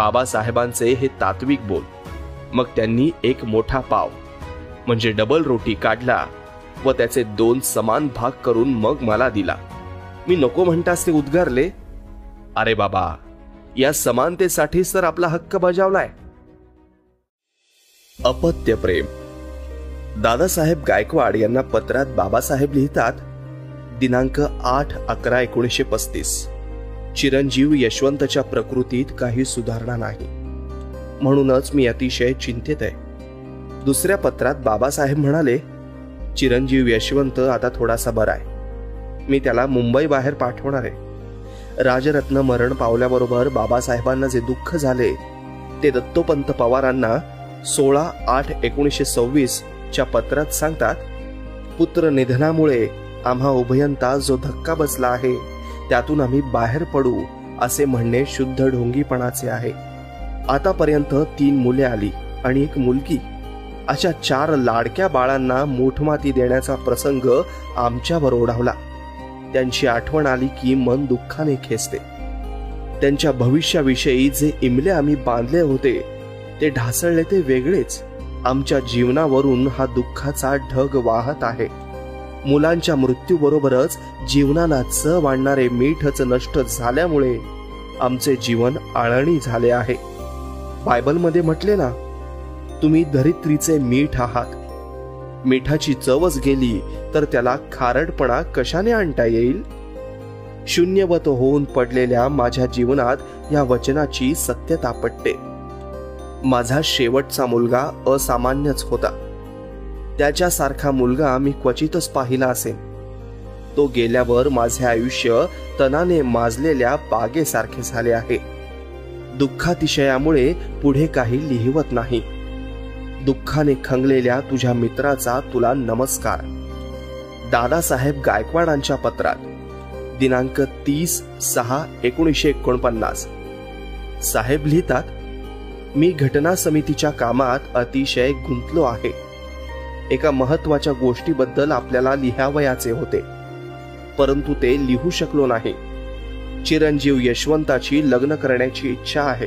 बाबासाहेबांचे हे तात्विक बोल. मग त्यांनी एक मोठा पाव म्हणजे डबल रोटी काढला व त्याचे 2 समान भाग करून मग मला दिला. मी नको म्हणताच ते उद्गारले, अरे बाबा, या समानतेसाठी सर आपला हक्क बजावलाय. अपत्य प्रेम. दादासाहेब गायकवाड यांना पत्रात बाबासाहेब लिहितात, दिनांक 8/11/1935. चिरंजीव यशवंतच्या प्रकृतीत काही सुधारणा नाही, म्हणूनच मी अतिशय चिंतित आहे. दुसऱ्या पत्रात बाबासाहेब म्हणाले, चिरंजीव यशवंत आता थोडासा बरा आहे. मी त्याला मुंबई बाहेर पाठवणार आहे. राजरत्न मरण पावल्याबरोबर बाबासाहेबांना जे दुःख झाले ते दत्तोपंत पवारांना 16/8/1926 च्या पत्रात सांगतात. पुत्र निधनामुळे आम्हा उभयंता जो धक्का बसला आहे त्यातून आम्ही बाहेर पडू असे म्हणणे शुद्ध ढोंगीपणाचे आहे. आतापर्यंत 3 मुले आली आणि 1 मुलगी, अशा 4 लाडक्या बाळांना मोठमाती देण्याचा प्रसंग आमच्यावर ओढावला. त्यांची आठवण आली की मन दुःखाने खेचते. त्यांच्या भविष्याविषयी जे इमले आम्ही बांधले होते ते ढासळले ते वेगळेच. आमच्या जीवनावरून हा दुःखाचा ढग वाहत आहे. मुलांच्या मृत्यूबरोबरच जीवनाला चव आणणारे मीठच नष्ट झाल्यामुळे आमचे जीवन आळणी झाले आहे. बायबलमध्ये म्हटले ना, तुम्ही धरित्रीचे मीठ आहात. मिठाची चवच गेली तर त्याला खारटपणा कशाने आणता येईल? शून्यवत होऊन पडलेल्या माझ्या जीवनात या वचनाची सत्यता पटते. माझा शेवटचा मुलगा असामान्यच होता. त्याच्यासारखा मुलगा मी क्वचितच पाहिला असेल. तो गेल्यावर माझे आयुष्य तणाने माजलेल्या बागेसारखे झाले आहे. दुःखातिशयामुळे पुढे काही लिहिवत नाही. दुःखाने खंगलेल्या तुझ्या मित्राचा तुला नमस्कार. दादासाहेब गायकवाडांच्या पत्रात दिनांक 30/6/1949. साहेब लिहितात, मी घटना समितीच्या कामात अतिशय गुंतलो आहे. एका महत्वाच्या गोष्टीबद्दल आपल्याला लिहावयाचे होते, परंतु ते लिहू शकलो नाही. चिरंजीव यशवंताची लग्न करण्याची इच्छा आहे.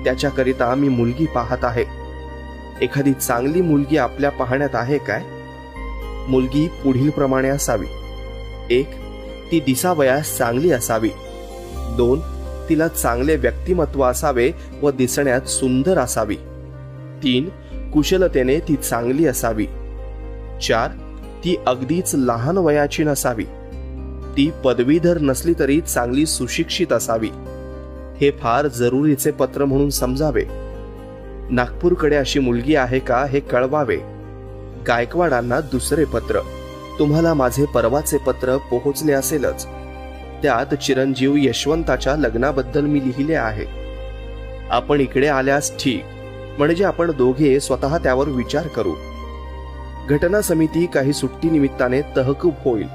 त्याच्याकरिता मी मुलगी पाहत आहे. एखादी चांगली मुलगी आपल्या पाहण्यात आहे काय? मुलगी पुढील प्रमाणे असावी. 1. ती दिसावयास चांगली असावी. 2. तिला चांगले व्यक्तिमत्व असावे व दिसण्यात सुंदर असावी. 3. कुशलतेने ती चांगली असावी. 4. ती अगदीच लहान वयाची नसावी. ती पदवीधर नसली तरी चांगली सुशिक्षित असावी. हे फार जरुरीचे पत्र म्हणून समजावे. नागपूरकडे अशी मुलगी आहे का हे कळवावे. गायकवाडांना दुसरे पत्र. तुम्हाला माझे परवाचे पत्र पोहोचले असेलच. त्यात चिरंजीव यशवंताच्या लग्नाबद्दल मी लिहिले आहे. आपण इकडे आल्यास ठीक, म्हणजे आपण दोघे स्वतः त्यावर विचार करू. घटना समिती काही सुट्टी निमित्ताने तहकूब होईल.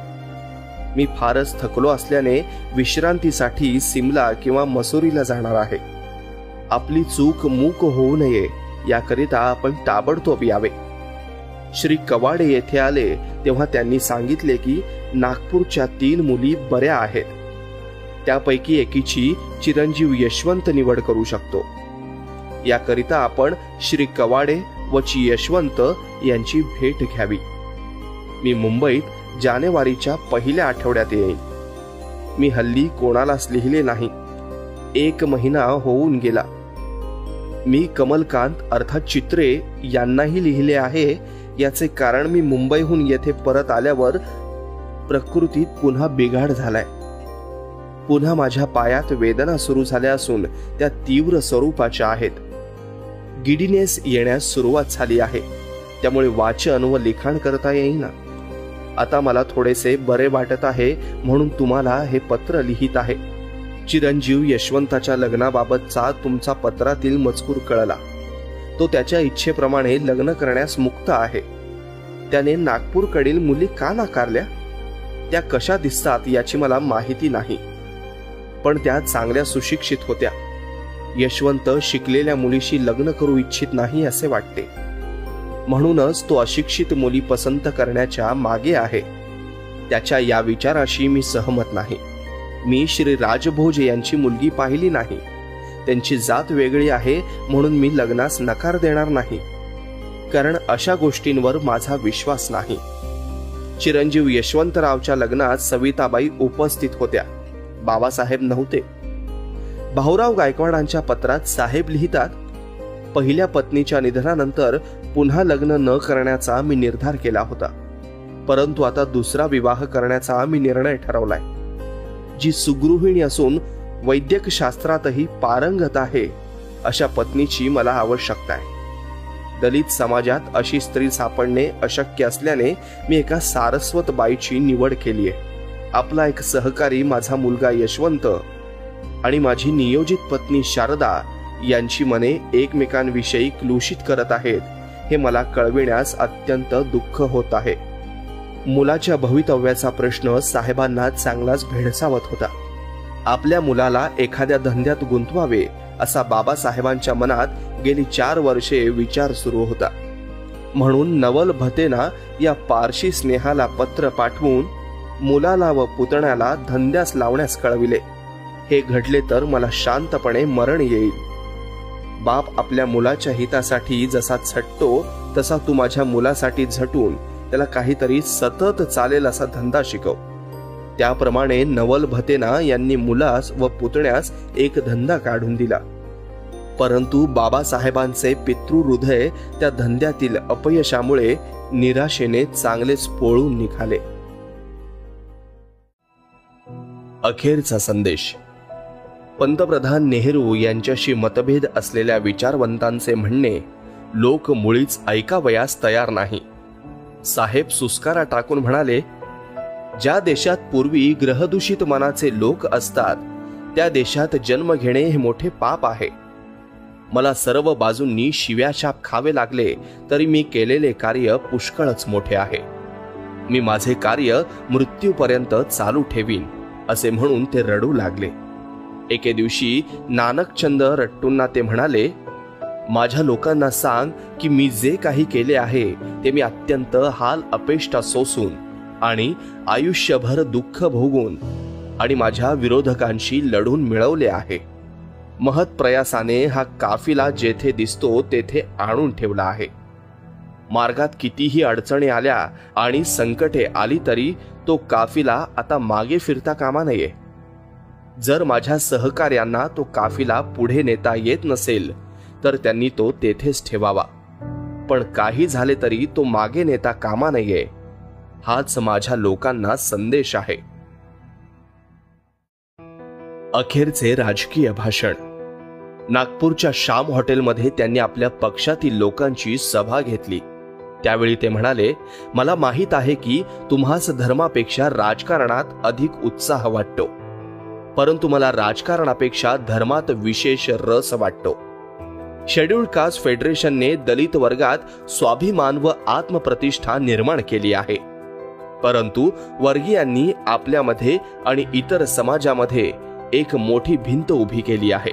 मी फारच थकलो असल्याने विश्रांतीसाठी सिमला किंवा मसुरीला जाणार आहे. आपली चूक मूक होऊ नये याकरिता आपण ताबडतोब यावे. श्री कवाडे येथे आले तेव्हा त्यांनी सांगितले की नागपूरच्या 3 मुली बऱ्या आहेत. त्यापैकी एकीची चिरंजीव यशवंत निवड करू शकतो. याकरिता आपण श्री कवाडे व ची यशवंत यांची भेट घ्यावी. मी मुंबईत जानेवारीच्या पहिल्या आठवड्यात येईन. मी हल्ली कोणालाच लिहिले नाही. 1 महिना होऊन गेला. मी कमलकांत अर्थात चित्रे यांनाही लिहिले आहे. याचे कारण मी मुंबईहून येथे परत आल्यावर प्रकृतीत पुन्हा बिघाड झालाय. पुन्हा माझ्या पायात वेदना सुरू झाल्या असून त्या तीव्र स्वरूपाच्या आहेत. गिडीनेस येण्यास सुरुवात झाली आहे. त्यामुळे वाचन व लिखाण करता येईना. आता मला थोडेसे बरे वाटत आहे म्हणून तुम्हाला हे पत्र लिहित आहे. चिरंजीव यशवंताच्या लग्नाबाबतचा तुमचा पत्रातील मजकूर कळला. तो त्याच्या इच्छेप्रमाणे लग्न करण्यास मुक्त आहे. त्याने नागपूरकडील मुली का नाकारल्या? त्या कशा दिसतात याची मला माहिती नाही, पण त्या चांगल्या सुशिक्षित होत्या. यशवंत शिकलेल्या मुलीशी लग्न करू इच्छित नाही असे वाटते. म्हणूनच तो अशिक्षित मुली पसंत करण्याच्या मागे आहे. त्याच्या या विचाराशी मी सहमत नाही. मी श्री राजभोज यांची मुलगी पाहिली नाही, त्यांची जात वेगळी आहे म्हणून मी लग्नास नकार देणार नाही, कारण अशा गोष्टींवर माझा विश्वास नाही. चिरंजीव यशवंतरावच्या लग्नात सविताबाई उपस्थित होत्या, बाबासाहेब नव्हते. भाऊराव गायकवाडांच्या पत्रात साहेब लिहितात, पहिल्या पत्नीच्या निधनानंतर पुन्हा लग्न न करण्याचा मी निर्धार केला होता, परंतु आता दुसरा विवाह करण्याचा मी निर्णय ठरवलाय. जी सुगृहिणी असून वैद्यक शास्त्रातही पारंगत आहे अशा पत्नीची मला आवश्यकता आहे. दलित समाजात अशी स्त्री सापडणे अशक्य असल्याने मी एका सारस्वत बाईची निवड केली आहे. आपला एक सहकारी माझा मुलगा यशवंत आणि माझी नियोजित पत्नी शारदा यांची मने एकमेकांविषयी क्लुषित करत आहेत हे मला कळविण्यास अत्यंत दुःख होत आहे. मुलाच्या भवितव्याचा प्रश्न साहेबांना चांगलाच भेडसावत होता. आपल्या मुलाला एखाद्या धंद्यात गुंतवावे असा बाबासाहेबांच्या मनात गेली 4 वर्षे विचार सुरू होता. म्हणून नवल भतेना या पारशी स्नेहाला पत्र पाठवून मुलाला व पुतण्याला धंद्यास लावण्यास कळविले. हे घडले तर मला शांतपणे मरण येईल. बाप आपल्या मुलाच्या हितासाठी जसा झटतो तसा तू माझ्या मुलासाठी झटून त्याला काहीतरी सतत चालेल असा धंदा शिकव. त्याप्रमाणे नवल भतेना यांनी मुलास व पुतण्यास एक धंदा काढून दिला. परंतु बाबासाहेबांचे पितृहृदय त्या धंद्यातील अपयशामुळे निराशेने चांगलेच पोळून निघाले. अखेरचा संदेश. पंतप्रधान नेहरू यांच्याशी मतभेद असलेल्या विचारवंतांचे म्हणणे लोक मुळीच ऐकावयास तयार नाही. साहेब सुस्कारा टाकून म्हणाले, ज्या देशात पूर्वी ग्रहदूषित मनाचे लोक असतात त्या देशात जन्म घेणे हे मोठे पाप आहे. मला सर्व बाजूंनी शिव्याशाप खावे लागले तरी मी केलेले कार्य पुष्कळच मोठे आहे. मी माझे कार्य मृत्यूपर्यंत चालू ठेवीन असे म्हणून ते रडू लागले. एके दिवशी नानकचंद रट्टूंना ते म्हणाले, माझ्या लोकांना सांग की मी जे काही केले आहे ते मी अत्यंत हाल अपेष्टा सोसून आणि आयुष्यभर दुःख भोगून आणि माझ्या विरोधकांशी लढून मिळवले आहे. महत् प्रयासाने हा काफिला जेथे दिसतो तेथे आणून ठेवला आहे. मार्गात कितीही अडचणी आल्या आणि संकटे आली तरी तो काफिला आता मागे फिरता कामा नये. जर माझ्या सहकार्यांना तो काफिला पुढे नेता येत नसेल तर त्यांनी तो तेथेच ठेवावा, पण काही झाले तरी तो मागे नेता कामा नये. हाच माझ्या लोकांना संदेश आहे. अखेरचे राजकीय भाषण. नागपूरच्या श्याम हॉटेलमध्ये त्यांनी आपल्या पक्षातील लोकांची सभा घेतली. त्यावेळी ते म्हणाले, मला माहित आहे की तुम्हास धर्मापेक्षा राजकारणात अधिक उत्साह वाटतो, परंतु मला राजकारणापेक्षा धर्मात विशेष रस वाटतो. शेड्यूल्ड कास्ट फेडरेशनने दलित वर्गात स्वाभिमान व आत्मप्रतिष्ठा निर्माण केली आहे, परंतु वर्गीयांनी आपल्यामध्ये आणि इतर समाजामध्ये एक मोठी भिंत उभी केली आहे.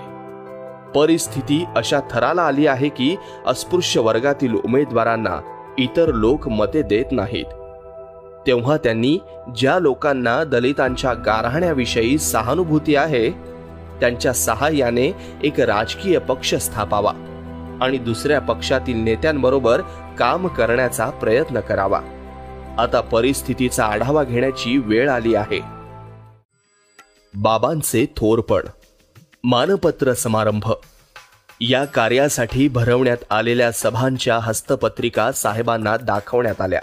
परिस्थिती अशा थराला आली आहे की अस्पृश्य वर्गातील उमेदवारांना इतर लोक मते देत नाहीत. तेव्हा त्यांनी ज्या लोकांना दलितांच्या गाऱ्हाण्याविषयी सहानुभूती आहे त्यांच्या सहाय्याने एक राजकीय पक्ष स्थापावा आणि दुसऱ्या पक्षातील नेत्यांबरोबर काम करण्याचा प्रयत्न करावा. आता परिस्थितीचा आढावा घेण्याची वेळ आली आहे. बाबांचे थोरपण. मानपत्र समारंभ. या कार्यासाठी भरवण्यात आलेल्या सभांच्या हस्तपत्रिका साहेबांना दाखवण्यात आल्या.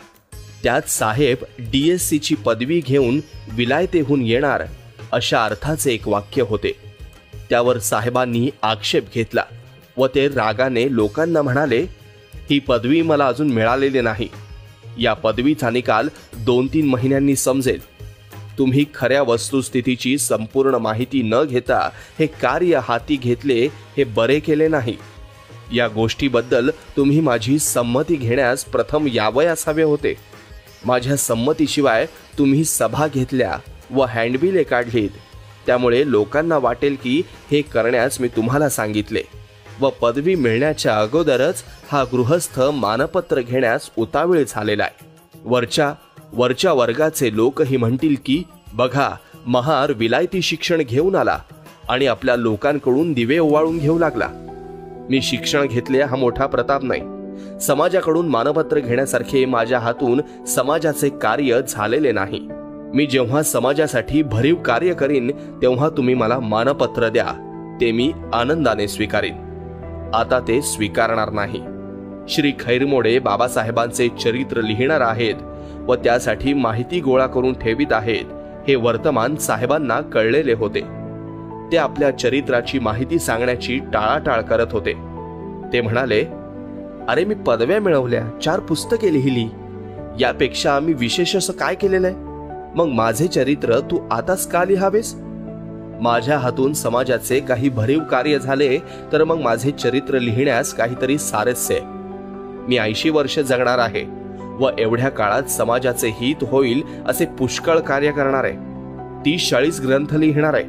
त्यात साहेब DSCची पदवी घेऊन विलायतेहून येणार अशा अर्थाचे एक वाक्य होते. त्यावर साहेबांनी आक्षेप घेतला व ते रागाने लोकांना म्हणाले, ही पदवी मला अजून मिळालेली नाही. या पदवीचा निकाल 2-3 महिन्यांनी समजेल. तुम्ही खऱ्या वस्तुस्थितीची संपूर्ण माहिती न घेता हे कार्य हाती घेतले हे बरे केले नाही. या गोष्टीबद्दल तुम्ही माझी संमती घेण्यास प्रथम यावयास हवे होते. माझ्या संमतीशिवाय तुम्ही सभा घेतल्या व हँडबिले काढलीत, त्यामुळे लोकांना वाटेल की हे करण्यास मी तुम्हाला सांगितले व पदवी मिळण्याच्या अगोदरच हा गृहस्थ मानपत्र घेण्यास उतावीळ झालेला आहे. वरच्या वर्गाचे लोकही म्हणतील की बघा, महार विलायती शिक्षण घेऊन आला आणि आपल्या लोकांकडून दिवे ओवाळून घेऊ लागला. मी शिक्षण घेतले हा मोठा प्रताप नाही. समाजाकडून मानपत्र घेण्यासारखे माझ्या हातून समाजाचे कार्य झालेले नाही. मी जेव्हा समाजासाठी भरीव कार्य करीन तेव्हा तुम्ही मला मानपत्र द्या, ते मी आनंदाने स्वीकारीन. आता ते स्वीकारणार नाही. श्री खैरमोडे बाबासाहेबांचे चरित्र लिहिणार आहेत व त्यासाठी माहिती गोळा करून ठेवित आहेत हे वर्तमान साहेबांना कळलेले होते. ते आपल्या चरित्राची माहिती सांगण्याची टाळाटाळ करत होते. ते म्हणाले, अरे मी पदव्या मिळवल्या, 4 पुस्तके लिहिली, यापेक्षा आम्ही विशेष असं काय केलेलं आहे? मग माझे चरित्र तू आताच का लिहावेस? माझ्या हातून समाजाचे काही भरीव कार्य झाले तर मग माझे चरित्र लिहिण्यास काहीतरी सारस्य आहे. मी 80 वर्ष जगणार आहे व एवढ्या काळात समाजाचे हित होईल असे पुष्कळ कार्य करणार आहे. 30-40 ग्रंथ लिहिणार आहे,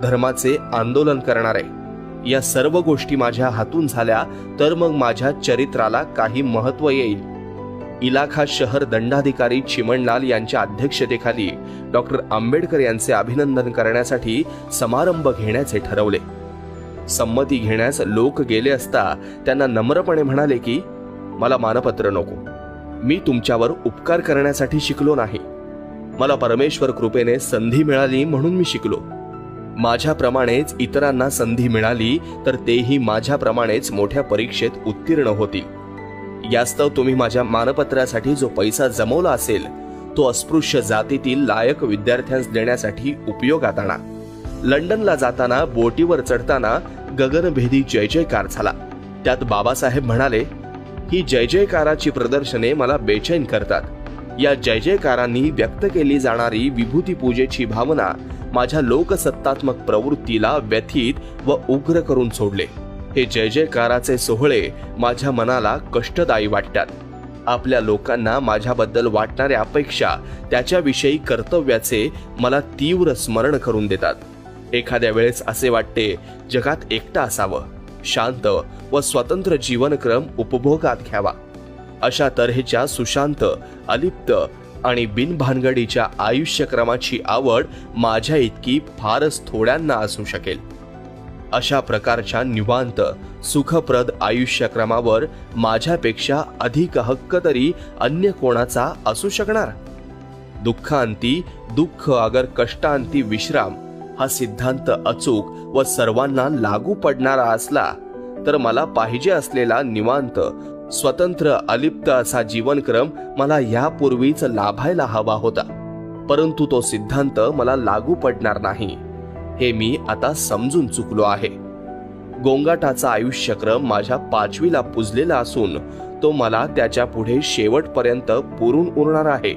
धर्माचे आंदोलन करणार आहे. या सर्व गोष्टी माझ्या हातून झाल्या तर मग माझ्या चरित्राला काही महत्व येईल. इलाखा शहर दंडाधिकारी चिमणलाल यांच्या अध्यक्षतेखाली डॉक्टर आंबेडकर यांचे अभिनंदन करण्यासाठी समारंभ घेण्याचे ठरवले. संमती घेण्यास लोक गेले असता त्यांना नम्रपणे म्हणाले की मला मानपत्र नको. मी तुमच्यावर उपकार करण्यासाठी शिकलो नाही. मला परमेश्वर कृपेने संधी मिळाली म्हणून मी शिकलो. माझ्याप्रमाणेच इतरांना संधी मिळाली तर तेही माझ्याप्रमाणेच मोठ्या परीक्षेत उत्तीर्ण होतील. यास्तव तुम्ही माझ्या मानपत्रासाठी जो पैसा जमवला असेल तो अस्पृश्य जातीतील लायक विद्यार्थ्यांस देण्यासाठी उपयोगात आणा. लंडनला जाताना बोटीवर चढताना गगनभेदी जय जयकार झाला. त्यात बाबासाहेब म्हणाले, ही जय जयकाराची प्रदर्शने मला बेचैन करतात. या जय जयकारांनी व्यक्त केली जाणारी विभूती पूजेची भावना माझ्या लोकसत्तात्मक प्रवृत्तीला व्यथित व उग्र करून सोडले. हे जय जयकाराचे सोहळे माझ्या मनाला कष्टदायी वाटतात. आपल्या लोकांना माझ्याबद्दल वाटणाऱ्या अपेक्षा त्याच्याविषयी कर्तव्याचे मला तीव्र स्मरण करून देतात. एखाद्या वेळेस असे वाटते जगात एकटा असावं, शांत व स्वतंत्र जीवनक्रम उपभोगात घ्यावा. अशा तऱ्हेच्या सुशांत, अलिप्त आणि बिनभानगडीच्या आयुष्यक्रमाची आवड माझ्या इतकी फारच थोड्यांना असू शकेल. अशा प्रकारच्या निवांत सुखप्रद आयुष्यक्रमावर माझ्यापेक्षा अधिक हक्क तरी अन्य कोणाचा असू शकणार? दुःखांती दुःख अगर कष्टांती विश्राम हा सिद्धांत अचूक व सर्वांना लागू पडणारा असला तर मला पाहिजे असलेला निवांत, स्वतंत्र, अलिप्त असा जीवनक्रम मला यापूर्वीच लाभायला हवा होता. परंतु तो सिद्धांत मला लागू पडणार नाही हे मी आता समजून चुकलो आहे. गोंगाटाचा आयुष्यक्रम माझ्या 5वीला पुजलेला असून तो मला त्याच्या पुढे शेवटपर्यंत पुरून उरणार आहे.